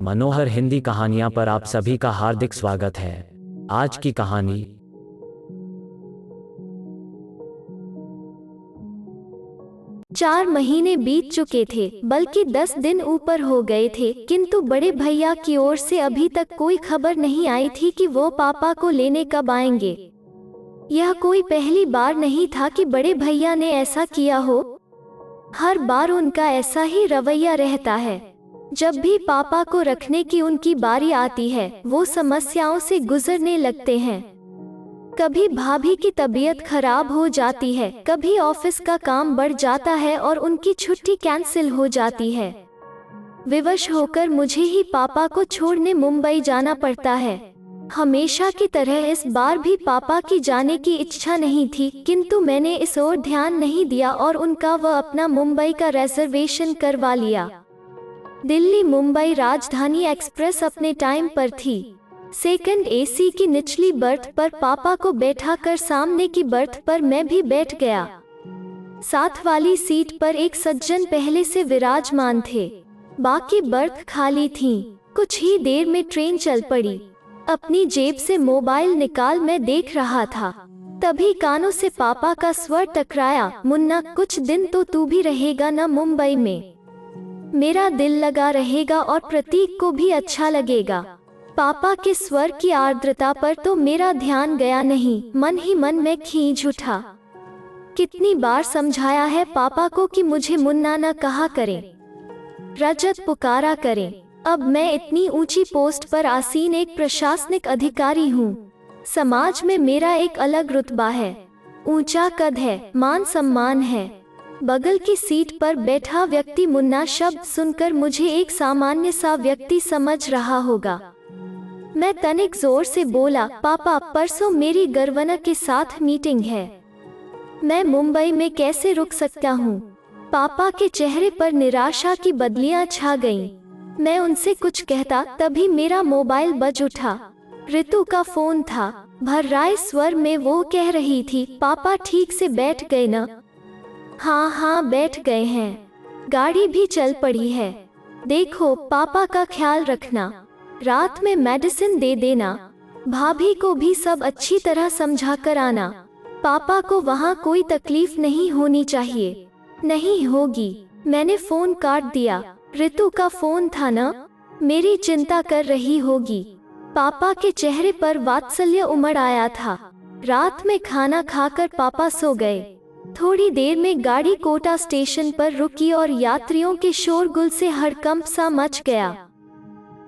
मनोहर हिंदी कहानियां पर आप सभी का हार्दिक स्वागत है। आज की कहानी 4 महीने बीत चुके थे, बल्कि 10 दिन ऊपर हो गए थे, किंतु बड़े भैया की ओर से अभी तक कोई खबर नहीं आई थी कि वो पापा को लेने कब आएंगे। यह कोई पहली बार नहीं था कि बड़े भैया ने ऐसा किया हो। हर बार उनका ऐसा ही रवैया रहता है। जब भी पापा को रखने की उनकी बारी आती है, वो समस्याओं से गुजरने लगते हैं। कभी भाभी की तबीयत खराब हो जाती है, कभी ऑफिस का काम बढ़ जाता है और उनकी छुट्टी कैंसिल हो जाती है। विवश होकर मुझे ही पापा को छोड़ने मुंबई जाना पड़ता है। हमेशा की तरह इस बार भी पापा की जाने की इच्छा नहीं थी, किंतु मैंने इस ओर ध्यान नहीं दिया और उनका वह अपना मुंबई का रिजर्वेशन करवा लिया। दिल्ली मुंबई राजधानी एक्सप्रेस अपने टाइम पर थी। सेकंड एसी की निचली बर्थ पर पापा को बैठाकर सामने की बर्थ पर मैं भी बैठ गया। साथ वाली सीट पर एक सज्जन पहले से विराजमान थे, बाकी बर्थ खाली थीं। कुछ ही देर में ट्रेन चल पड़ी। अपनी जेब से मोबाइल निकाल मैं देख रहा था, तभी कानों से पापा का स्वर टकराया, मुन्ना, कुछ दिन तो तू भी रहेगा ना मुंबई में? मेरा दिल लगा रहेगा और प्रतीक को भी अच्छा लगेगा। पापा के स्वर की आर्द्रता पर तो मेरा ध्यान गया नहीं, मन ही मन में खींच उठा। कितनी बार समझाया है पापा को कि मुझे मुन्ना न कहा करें, रजत पुकारा करें। अब मैं इतनी ऊंची पोस्ट पर आसीन एक प्रशासनिक अधिकारी हूँ। समाज में मेरा एक अलग रुतबा है, ऊंचा कद है, मान सम्मान है। बगल की सीट पर बैठा व्यक्ति मुन्ना शब्द सुनकर मुझे एक सामान्य सा व्यक्ति समझ रहा होगा। मैं तनिक जोर से बोला, पापा, परसों मेरी गवर्नर के साथ मीटिंग है, मैं मुंबई में कैसे रुक सकता हूँ? पापा के चेहरे पर निराशा की बदलियां छा गईं। मैं उनसे कुछ कहता, तभी मेरा मोबाइल बज उठा। ऋतु का फोन था। भर्राए स्वर में वो कह रही थी, पापा ठीक से बैठ गए न? हाँ, बैठ गए हैं, गाड़ी भी चल पड़ी है। देखो, पापा का ख्याल रखना, रात में मेडिसिन दे देना, भाभी को भी सब अच्छी तरह समझा कर आना। पापा को वहाँ कोई तकलीफ नहीं होनी चाहिए। नहीं होगी। मैंने फोन काट दिया। ऋतु का फोन था ना? मेरी चिंता कर रही होगी। पापा के चेहरे पर वात्सल्य उमड़ आया था। रात में खाना खाकर पापा सो गए। थोड़ी देर में गाड़ी कोटा स्टेशन पर रुकी और यात्रियों के शोरगुल से हड़कंप सा मच गया।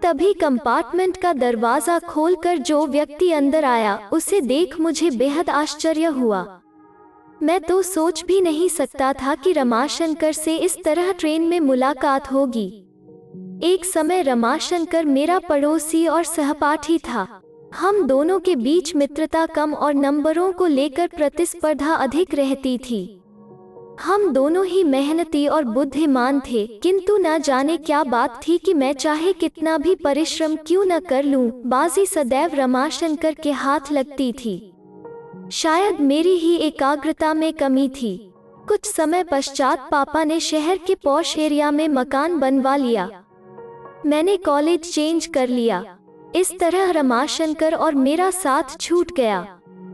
तभी कंपार्टमेंट का दरवाजा खोलकर जो व्यक्ति अंदर आया, उसे देख मुझे बेहद आश्चर्य हुआ। मैं तो सोच भी नहीं सकता था कि रमाशंकर से इस तरह ट्रेन में मुलाकात होगी। एक समय रमाशंकर मेरा पड़ोसी और सहपाठी था। हम दोनों के बीच मित्रता कम और नंबरों को लेकर प्रतिस्पर्धा अधिक रहती थी। हम दोनों ही मेहनती और बुद्धिमान थे, किंतु न जाने क्या बात थी कि मैं चाहे कितना भी परिश्रम क्यों न कर लूं, बाजी सदैव रमाशंकर के हाथ लगती थी। शायद मेरी ही एकाग्रता में कमी थी। कुछ समय पश्चात पापा ने शहर के पॉश एरिया में मकान बनवा लिया। मैंने कॉलेज चेंज कर लिया। इस तरह रमाशंकर और मेरा साथ छूट गया।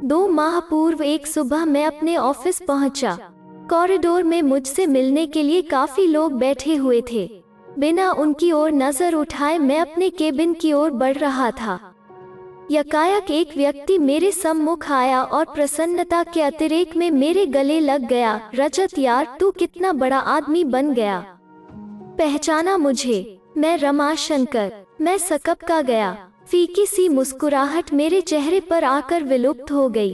2 माह पूर्व एक सुबह मैं अपने ऑफिस पहुंचा। कॉरिडोर में मुझसे मिलने के लिए काफी लोग बैठे हुए थे। बिना उनकी ओर नजर उठाए मैं अपने केबिन की ओर बढ़ रहा था। यकायक एक व्यक्ति मेरे सम्मुख आया और प्रसन्नता के अतिरेक में मेरे गले लग गया। रजत यार, तू कितना बड़ा आदमी बन गया। पहचाना मुझे? मैं रमाशंकर। मैं सकपका गया। फीकी सी मुस्कुराहट मेरे चेहरे पर आकर विलुप्त हो गई।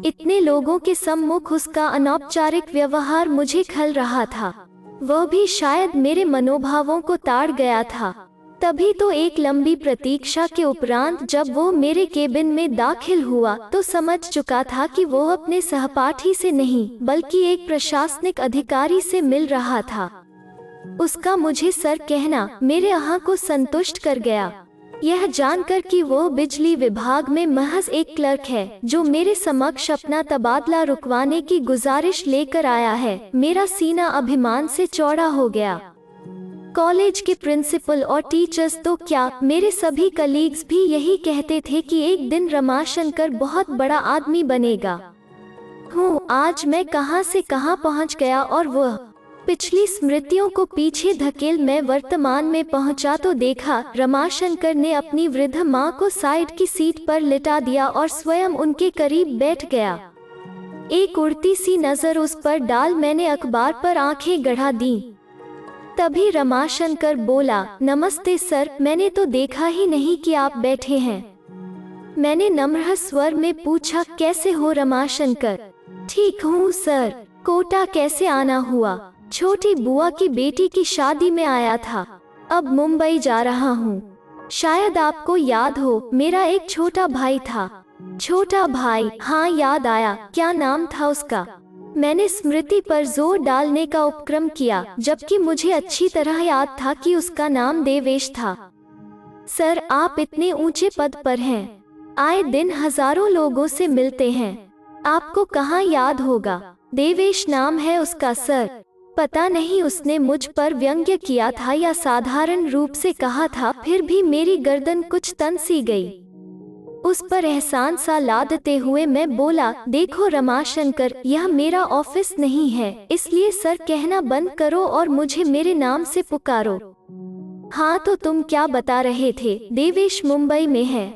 इतने लोगों के सम्मुख उसका अनौपचारिक व्यवहार मुझे खल रहा था। वह भी शायद मेरे मनोभावों को ताड़ गया था। तभी तो एक लंबी प्रतीक्षा के उपरांत जब वो मेरे केबिन में दाखिल हुआ, तो समझ चुका था कि वो अपने सहपाठी से नहीं, बल्कि एक प्रशासनिक अधिकारी से मिल रहा था। उसका मुझे सर कहना मेरे आह को संतुष्ट कर गया। यह जानकर कि वो बिजली विभाग में महज एक क्लर्क है, जो मेरे समक्ष अपना तबादला रुकवाने की गुजारिश लेकर आया है, मेरा सीना अभिमान से चौड़ा हो गया। कॉलेज के प्रिंसिपल और टीचर्स तो क्या, मेरे सभी कलीग्स भी यही कहते थे कि एक दिन रमाशंकर बहुत बड़ा आदमी बनेगा। आज मैं कहां से कहां पहुंच गया और वह पिछली स्मृतियों को पीछे धकेल मैं वर्तमान में पहुंचा तो देखा रमाशंकर ने अपनी वृद्ध मां को साइड की सीट पर लिटा दिया और स्वयं उनके करीब बैठ गया। एक उड़ती सी नजर उस पर डाल मैंने अखबार पर आंखें गड़ा दी। तभी रमाशंकर बोला, नमस्ते सर, मैंने तो देखा ही नहीं कि आप बैठे हैं। मैंने नम्र स्वर में पूछा, कैसे हो रमाशंकर? ठीक हूँ सर। कोटा कैसे आना हुआ? छोटी बुआ की बेटी की शादी में आया था, अब मुंबई जा रहा हूँ। शायद आपको याद हो, मेरा एक छोटा भाई था। छोटा भाई? हाँ याद आया, क्या नाम था उसका? मैंने स्मृति पर जोर डालने का उपक्रम किया, जबकि मुझे अच्छी तरह याद था कि उसका नाम देवेश था। सर, आप इतने ऊंचे पद पर हैं, आए दिन हजारों लोगों से मिलते हैं, आपको कहाँ याद होगा? देवेश नाम है उसका सर। पता नहीं उसने मुझ पर व्यंग्य किया था या साधारण रूप से कहा था, फिर भी मेरी गर्दन कुछ तन सी गई। उस पर एहसान सा लादते हुए मैं बोला, देखो रमाशंकर, यह मेरा ऑफिस नहीं है, इसलिए सर कहना बंद करो और मुझे मेरे नाम से पुकारो। हाँ तो तुम क्या बता रहे थे? देवेश मुंबई में है।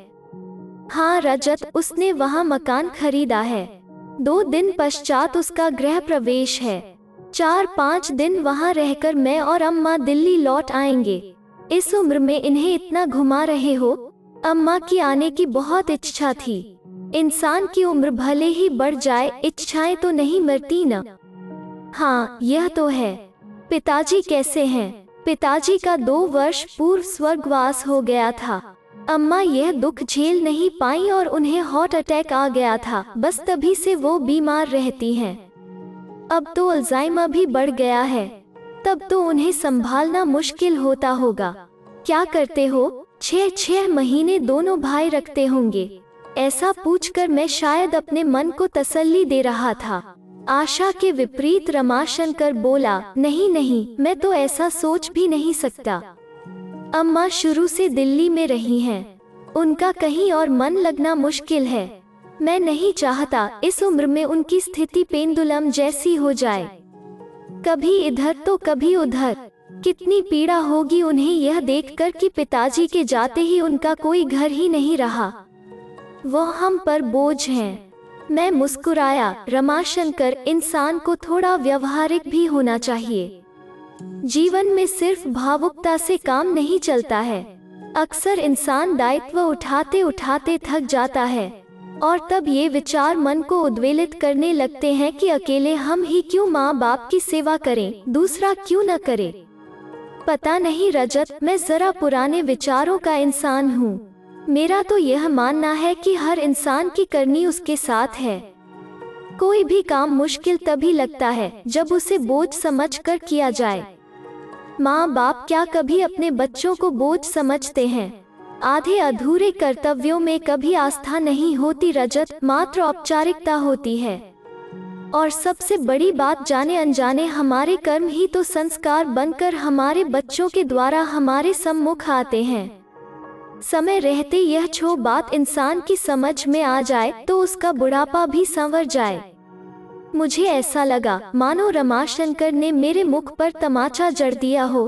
हाँ रजत, उसने वहाँ मकान खरीदा है। 2 दिन पश्चात उसका गृह प्रवेश है। 4-5 दिन वहाँ रहकर मैं और अम्मा दिल्ली लौट आएंगे। इस उम्र में इन्हें इतना घुमा रहे हो? अम्मा की आने की बहुत इच्छा थी। इंसान की उम्र भले ही बढ़ जाए, इच्छाएं तो नहीं मरती न। हाँ यह तो है। पिताजी कैसे हैं? पिताजी का 2 वर्ष पूर्व स्वर्गवास हो गया था। अम्मा यह दुख झेल नहीं पाई और उन्हें हार्ट अटैक आ गया था, बस तभी से वो बीमार रहती हैं। अब तो अल्जाइमर भी बढ़ गया है, तब तो उन्हें संभालना मुश्किल होता होगा। क्या करते हो? 6 महीने दोनों भाई रखते होंगे। ऐसा पूछकर मैं शायद अपने मन को तसल्ली दे रहा था। आशा के विपरीत रमाशंकर बोला, नहीं नहीं, मैं तो ऐसा सोच भी नहीं सकता। अम्मा शुरू से दिल्ली में रही हैं, उनका कहीं और मन लगना मुश्किल है। मैं नहीं चाहता इस उम्र में उनकी स्थिति पेंडुलम जैसी हो जाए, कभी इधर तो कभी उधर। कितनी पीड़ा होगी उन्हें यह देखकर कि पिताजी के जाते ही उनका कोई घर ही नहीं रहा, वो हम पर बोझ हैं। मैं मुस्कुराया, रमाशंकर, इंसान को थोड़ा व्यवहारिक भी होना चाहिए। जीवन में सिर्फ भावुकता से काम नहीं चलता है। अक्सर इंसान दायित्व उठाते उठाते थक जाता है और तब ये विचार मन को उद्वेलित करने लगते हैं कि अकेले हम ही क्यों माँ बाप की सेवा करें, दूसरा क्यों न करे। पता नहीं रजत, मैं जरा पुराने विचारों का इंसान हूँ। मेरा तो यह मानना है कि हर इंसान की करनी उसके साथ है। कोई भी काम मुश्किल तभी लगता है जब उसे बोझ समझकर किया जाए। माँ बाप क्या कभी अपने बच्चों को बोझ समझते हैं? आधे अधूरे कर्तव्यों में कभी आस्था नहीं होती रजत, मात्र औपचारिकता होती है। और सबसे बड़ी बात, जाने अनजाने हमारे कर्म ही तो संस्कार बनकर हमारे बच्चों के द्वारा हमारे सम्मुख आते हैं। समय रहते यह छो बात इंसान की समझ में आ जाए तो उसका बुढ़ापा भी संवर जाए। मुझे ऐसा लगा मानो रमाशंकर ने मेरे मुख पर तमाचा जड़ दिया हो।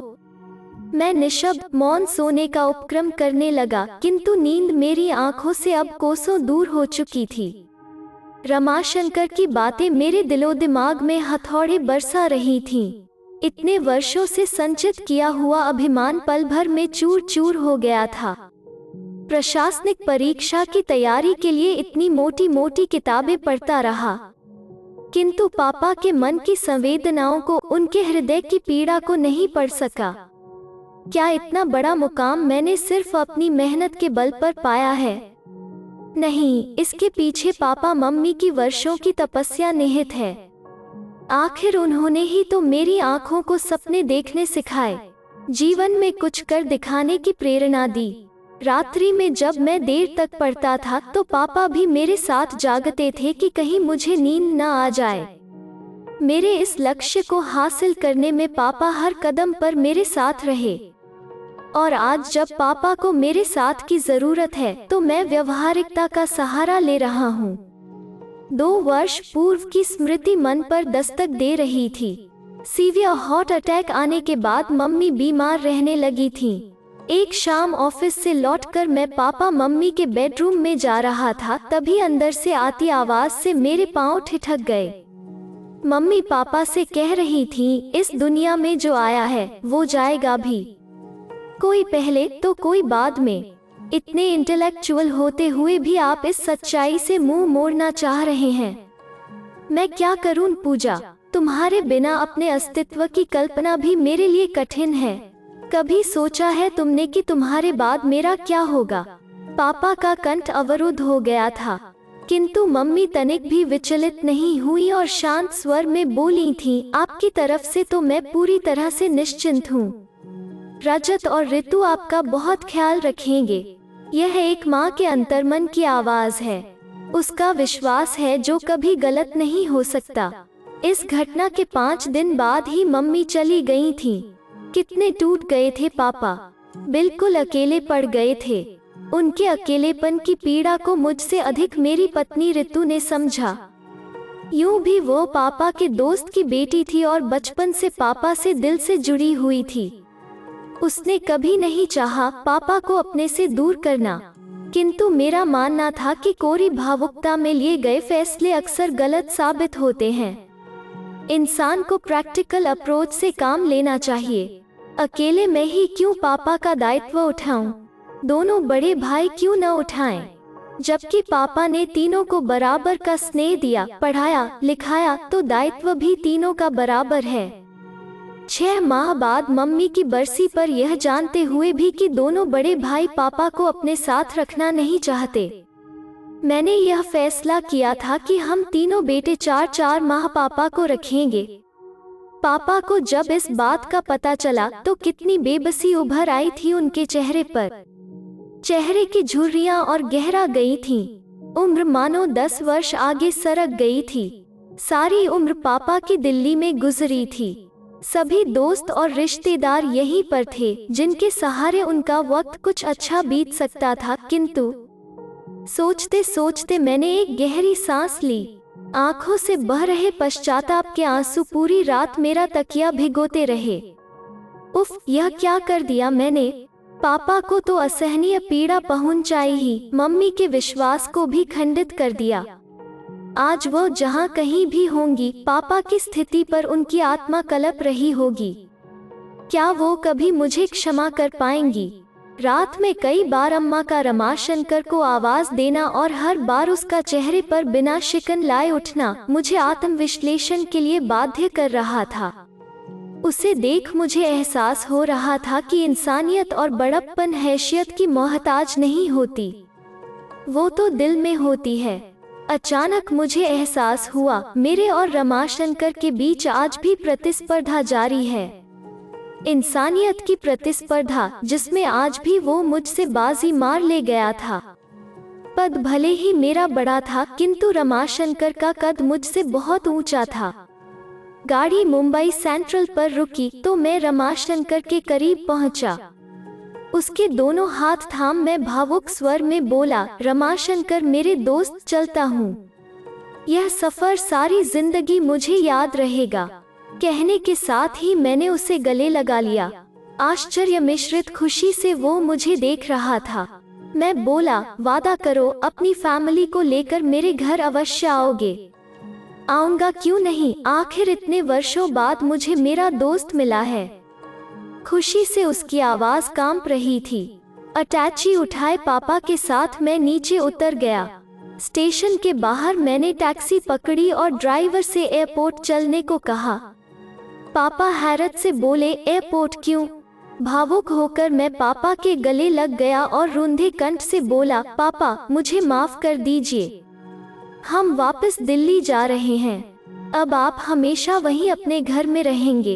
मैं निशब्द मौन सोने का उपक्रम करने लगा, किंतु नींद मेरी आंखों से अब कोसों दूर हो चुकी थी। रमाशंकर की बातें मेरे दिलो दिमाग में हथौड़े बरसा रही थीं। इतने वर्षों से संचित किया हुआ अभिमान पल भर में चूर चूर हो गया था। प्रशासनिक परीक्षा की तैयारी के लिए इतनी मोटी मोटी किताबें पढ़ता रहा, किंतु पापा के मन की संवेदनाओं को, उनके हृदय की पीड़ा को नहीं पढ़ सका। क्या इतना बड़ा मुकाम मैंने सिर्फ अपनी मेहनत के बल पर पाया है? नहीं, इसके पीछे पापा मम्मी की वर्षों की तपस्या निहित है। आखिर उन्होंने ही तो मेरी आंखों को सपने देखने सिखाए, जीवन में कुछ कर दिखाने की प्रेरणा दी। रात्रि में जब मैं देर तक पढ़ता था तो पापा भी मेरे साथ जागते थे कि कहीं मुझे नींद न आ जाए। मेरे इस लक्ष्य को हासिल करने में पापा हर कदम पर मेरे साथ रहे, और आज जब पापा को मेरे साथ की जरूरत है तो मैं व्यवहारिकता का सहारा ले रहा हूँ। 2 वर्ष पूर्व की स्मृति मन पर दस्तक दे रही थी। सीवियर हार्ट अटैक आने के बाद मम्मी बीमार रहने लगी थीं। एक शाम ऑफिस से लौटकर मैं पापा मम्मी के बेडरूम में जा रहा था, तभी अंदर से आती आवाज से मेरे पांव ठिठक गए। मम्मी पापा से कह रही थीं, इस दुनिया में जो आया है वो जाएगा भी, कोई पहले तो कोई बाद में। इतने इंटेलेक्चुअल होते हुए भी आप इस सच्चाई से मुंह मोड़ना चाह रहे हैं। मैं क्या करूं पूजा, तुम्हारे बिना अपने अस्तित्व की कल्पना भी मेरे लिए कठिन है। कभी सोचा है तुमने कि तुम्हारे बाद मेरा क्या होगा? पापा का कंठ अवरुद्ध हो गया था, किंतु मम्मी तनिक भी विचलित नहीं हुई और शांत स्वर में बोली थी, आपकी तरफ से तो मैं पूरी तरह से निश्चिंत हूँ। रजत और ऋतु आपका बहुत ख्याल रखेंगे। यह एक माँ के अंतर्मन की आवाज है, उसका विश्वास है जो कभी गलत नहीं हो सकता। इस घटना के 5 दिन बाद ही मम्मी चली गई थीं। कितने टूट गए थे पापा, बिल्कुल अकेले पड़ गए थे। उनके अकेलेपन की पीड़ा को मुझसे अधिक मेरी पत्नी ऋतु ने समझा। यूं भी वो पापा के दोस्त की बेटी थी और बचपन से पापा से दिल से जुड़ी हुई थी। उसने कभी नहीं चाहा पापा को अपने से दूर करना, किंतु मेरा मानना था कि कोरी भावुकता में लिए गए फैसले अक्सर गलत साबित होते हैं। इंसान को प्रैक्टिकल अप्रोच से काम लेना चाहिए। अकेले मैं ही क्यों पापा का दायित्व उठाऊं? दोनों बड़े भाई क्यों न उठाएं? जबकि पापा ने तीनों को बराबर का स्नेह दिया, पढ़ाया लिखाया, तो दायित्व भी तीनों का बराबर है। 6 माह बाद मम्मी की बरसी पर यह जानते हुए भी कि दोनों बड़े भाई पापा को अपने साथ रखना नहीं चाहते, मैंने यह फैसला किया था कि हम तीनों बेटे 4-4 माह पापा को रखेंगे। पापा को जब इस बात का पता चला तो कितनी बेबसी उभर आई थी उनके चेहरे पर। चेहरे की झुर्रियां और गहरा गई थीं। उम्र मानो 10 वर्ष आगे सरक गई थी। सारी उम्र पापा की दिल्ली में गुजरी थी। सभी दोस्त और रिश्तेदार यहीं पर थे जिनके सहारे उनका वक्त कुछ अच्छा बीत सकता था, किंतु सोचते सोचते मैंने एक गहरी सांस ली। आंखों से बह रहे पश्चाताप के आंसू पूरी रात मेरा तकिया भिगोते रहे। उफ, यह क्या कर दिया मैंने? पापा को तो असहनीय पीड़ा पहुंचाई ही, मम्मी के विश्वास को भी खंडित कर दिया। आज वो जहाँ कहीं भी होंगी, पापा की स्थिति पर उनकी आत्मा कलप रही होगी। क्या वो कभी मुझे क्षमा कर पाएंगी? रात में कई बार अम्मा का रमाशंकर को आवाज देना और हर बार उसका चेहरे पर बिना शिकन लाए उठना मुझे आत्मविश्लेषण के लिए बाध्य कर रहा था। उसे देख मुझे एहसास हो रहा था कि इंसानियत और बड़प्पन हैसियत की मोहताज नहीं होती, वो तो दिल में होती है। अचानक मुझे एहसास हुआ मेरे और रमाशंकर के बीच आज भी प्रतिस्पर्धा जारी है। इंसानियत की प्रतिस्पर्धा, जिसमें आज भी वो मुझसे बाजी मार ले गया था। पद भले ही मेरा बड़ा था, किंतु रमाशंकर का कद मुझसे बहुत ऊंचा था। गाड़ी मुंबई सेंट्रल पर रुकी तो मैं रमाशंकर के करीब पहुंचा। उसके दोनों हाथ थाम मैं भावुक स्वर में बोला, रमाशंकर मेरे दोस्त, चलता हूँ। यह सफर सारी जिंदगी मुझे याद रहेगा। कहने के साथ ही मैंने उसे गले लगा लिया। आश्चर्य मिश्रित खुशी से वो मुझे देख रहा था। मैं बोला, वादा करो अपनी फैमिली को लेकर मेरे घर अवश्य आओगे। आऊंगा, क्यों नहीं, आखिर इतने वर्षों बाद मुझे मेरा दोस्त मिला है। खुशी से उसकी आवाज कांप रही थी। अटैची उठाए पापा के साथ मैं नीचे उतर गया। स्टेशन के बाहर मैंने टैक्सी पकड़ी और ड्राइवर से एयरपोर्ट चलने को कहा। पापा हैरत से बोले, एयरपोर्ट क्यों? भावुक होकर मैं पापा के गले लग गया और रुंधे कंठ से बोला, पापा मुझे माफ कर दीजिए, हम वापस दिल्ली जा रहे हैं। अब आप हमेशा वहीं अपने घर में रहेंगे।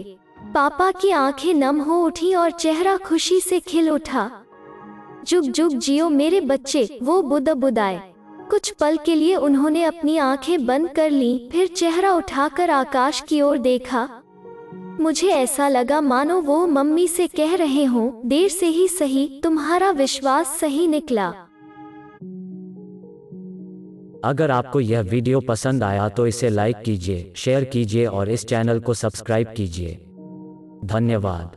पापा की आंखें नम हो उठी और चेहरा खुशी से खिल उठा। जुग जुग जियो मेरे बच्चे, वो बुदबुदाए। कुछ पल के लिए उन्होंने अपनी आंखें बंद कर लीं, फिर चेहरा उठाकर आकाश की ओर देखा। मुझे ऐसा लगा मानो वो मम्मी से कह रहे हों, देर से ही सही, तुम्हारा विश्वास सही निकला। अगर आपको यह वीडियो पसंद आया तो इसे लाइक कीजिए, शेयर कीजिए और इस चैनल को सब्सक्राइब कीजिए। धन्यवाद।